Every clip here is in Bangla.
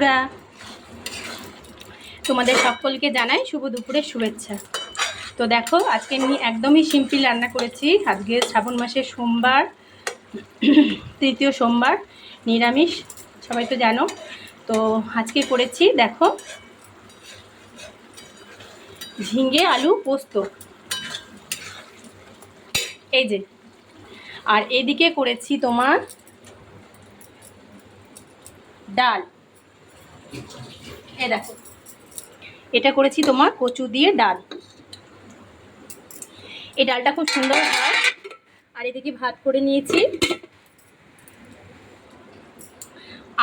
বন্ধুরা, তোমাদের সকলকে জানাই শুভ দুপুরের শুভেচ্ছা। তো দেখো, আজকে আমি একদমই সিম্পল রান্না করেছি। আজকে শ্রাবণ মাসের সোমবার, তৃতীয় সোমবার, নিরামিষ, সবাই তো জানো। তো আজকে করেছি দেখো ঝিঙে আলু পোস্ত, এই যে। আর এদিকে করেছি তোমার ডাল, এই দেখো, এটা করেছি তোমার কচু দিয়ে ডাল। এই ডালটা খুব সুন্দর হয়। আর এদিকে ভাত করে নিয়েছি।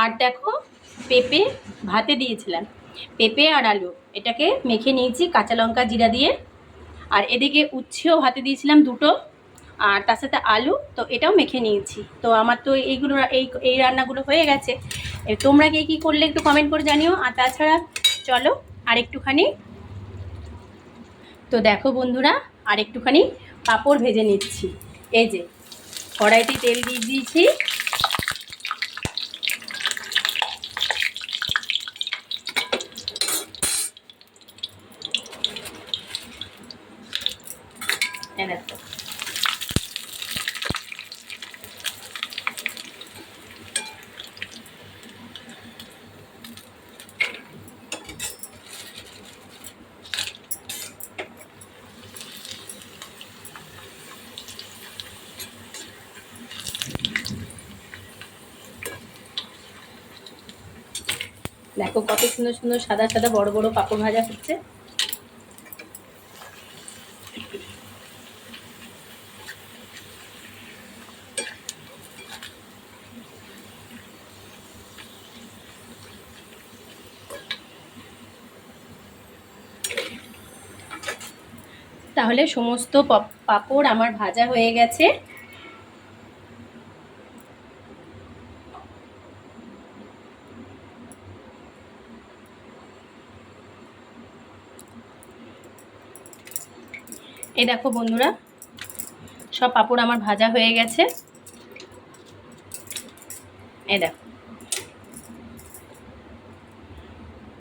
আর দেখো, পেঁপে ভাতে দিয়েছিলাম, পেঁপে আর আলু, এটাকে মেখে নিয়েছি কাঁচা লঙ্কা জিরা দিয়ে। আর এদিকে উচ্ছেও ভাতে দিয়েছিলাম দুটো, আর তার সাথে আলু, তো এটাও মেখে নিয়েছি। তো আমার তো এইগুলো এই রান্নাগুলো হয়ে গেছে। তোমরা কে কী করলে একটু কমেন্ট করে জানিও। আর তাছাড়া চলো আর একটুখানি, তো দেখো বন্ধুরা, আর একটুখানি পাঁপড় ভেজে নিচ্ছি। এই যে কড়াইতে তেল দিয়ে দিয়েছি। দেখো, দেখো কত সুন্দর সুন্দর সাদা সাদা বড় বড় পাঁপড় ভাজা হচ্ছে। তাহলে সমস্ত পাঁপড় আমার ভাজা হয়ে গেছে। এই দেখো বন্ধুরা, সব পাঁপড় আমার ভাজা হয়ে গেছে। এই দেখো,